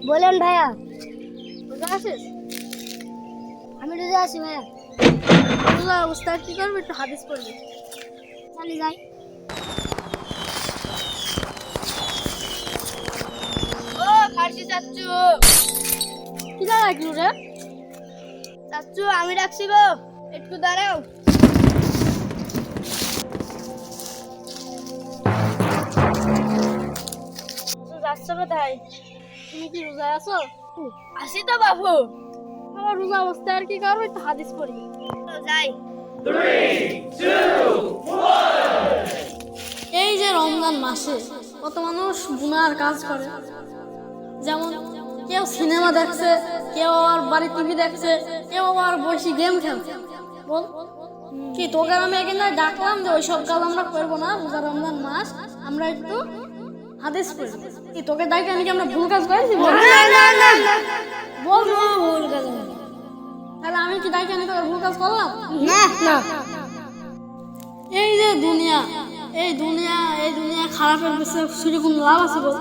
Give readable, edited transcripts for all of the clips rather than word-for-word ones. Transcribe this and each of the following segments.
বলেন ভাইয়া। রোজা আছিস? আমি রোজা আছি ভাইয়া। রোজার অবস্থা কি করবি? একটু হাদিস পড়বি। চলে যাই। ও ফার্সি চাচ্চু, কি ডাকলু রে? চাচ্চু আমি ডাকছি গো, একটু দাঁড়াও। যাচ্ছ কোথায়? তুমি কি রোজা আছো? আসি তো বাবু। আমার রোজা অবস্থা আর কি করবো? একটু হাদিস পড়বি। যাই। এই যে রমজান মাসে কত মানুষ গুনার কাজ করে, যেমন কেউ সিনেমা দেখছে, কেউ আর বাড়ি টিভি দেখছে, কেউ আর বসে গেম খেলছে। বল কি তোকে আমি এখানে ডাকলাম যে ওইসব কাজ আমরা করবো না, রোজা রমজান মাস, আমরা একটু হাদিস পড়ি। কি তোকে ডাকে আমি কি আমরা ভুল কাজ করেছি? বল বল ভুল কাজ তাহলে আমি কি ডাকে আমি তোকে ভুল কাজ করলাম? না না। এই যে দুনিয়া, এই দুনিয়া খারাপের পিছনে শুধু কোনো লাভ আছে বল?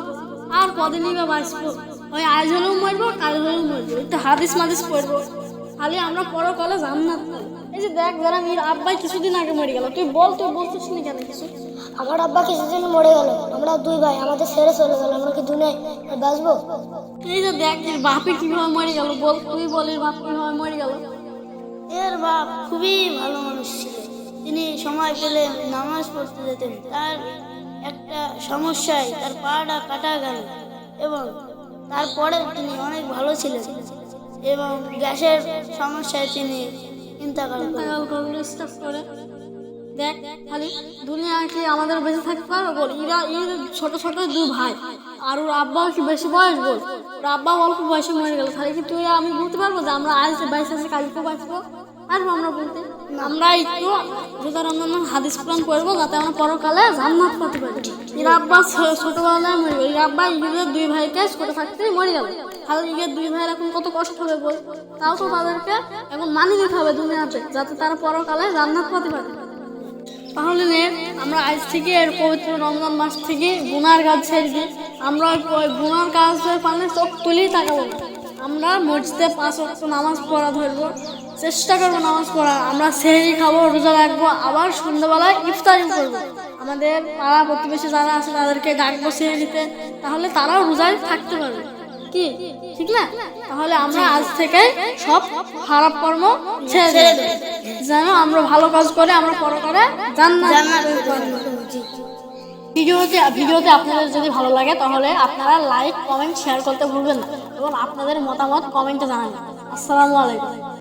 আর কদিনই বা বাঁচবো, ওই আজ হলেও মরবো, কাল হলেও মরবো, একটু হাদিস মাদিস পড়বো, খালি আমরা পরকালে জান্নাত পাবো। এই যে দেখ যারা মেয়ের আব্বাই কিছুদিন আগে মরে গেল, তুই বল, তুই বলছিস না কেন কিছু? আমার আব্বা কিছুদিন মরে গেল, আমরা দুই ভাই, আমাদের ছেড়ে চলে গেল, আমরা কি দুনিয়ায় আর বাঁচবো? এই যে দেখ এর বাপে কিভাবে মরে গেল, বল তুই বল এর বাপ কিভাবে মরে গেল? এর বাপ খুবই ভালো মানুষ ছিল। তিনি সময় পেলে নামাজ পড়তে যেতেন। তার একটা সমস্যায় তার পাটা কাটা গেল এবং তারপরে তিনি অনেক ভালো ছিলেন এবং গ্যাসের সমস্যায় তিনি ইন্তেকাল করেন। দেখ খালি দুনিয়া কি আমাদের বেঁচে থাকতে পারবে বল? এরা ছোট ছোট দুই ভাই, আর ওর আব্বা কি বেশি বয়স বল? ওর আব্বা অল্প বয়সে মরে গেল, খালি কি তুই আমি বলতে পারবো যে আমরা আজ বাইশ আছে কালকে বাঁচবো? পারবো আমরা বলতে? আমরা একটু রোজা রমজান হাদিস কোরআন পড়বো যাতে আমরা পরকালে জান্নাত পেতে পারি। এর আব্বা ছোটবেলায় মরে গেল, এর আব্বা ঈদের দুই ভাইকে ছোট থাকতেই মরে গেল, তাহলে ঈদের দুই ভাইয়ের এখন কত কষ্ট হবে বল? তাও তো তাদেরকে এখন মানিয়ে নিতে হবে দুনিয়াতে, যাতে তারা পরকালে জান্নাত পেতে পারে। তাহলে আমরা আজ থেকে এর পবিত্র রমজান মাস থেকে গুনার কাজ ছেড়ে দিই। আমরা ওই গুনার কাজের পানে চোখ তুলেই তাকাবো না। আমরা মসজিদে 5 ওয়াক্ত নামাজ পড়া ধরবো, চেষ্টা করবো নামাজ পড়ার। আমরা সেহরি খাবো, রোজা রাখবো, আবার সন্ধ্যাবেলায় ইফতারি করবো। আমাদের পাড়া প্রতিবেশী যারা আছে তাদেরকে ডাকবো সেহরিতে, তাহলে তারাও রোজায় থাকতে পারবে। কি ঠিক না? তাহলে আমরা আজ থেকে সব খারাপ কর্ম ছেড়ে দেব, যেন আমরা ভালো কাজ করে আমরা পরকালে জান্নাত পাবো। ভিডিওতে আপনাদের যদি ভালো লাগে তাহলে আপনারা লাইক কমেন্ট শেয়ার করতে ভুলবেন না এবং আপনাদের মতামত কমেন্টে জানাবেন। আসসালামু আলাইকুম।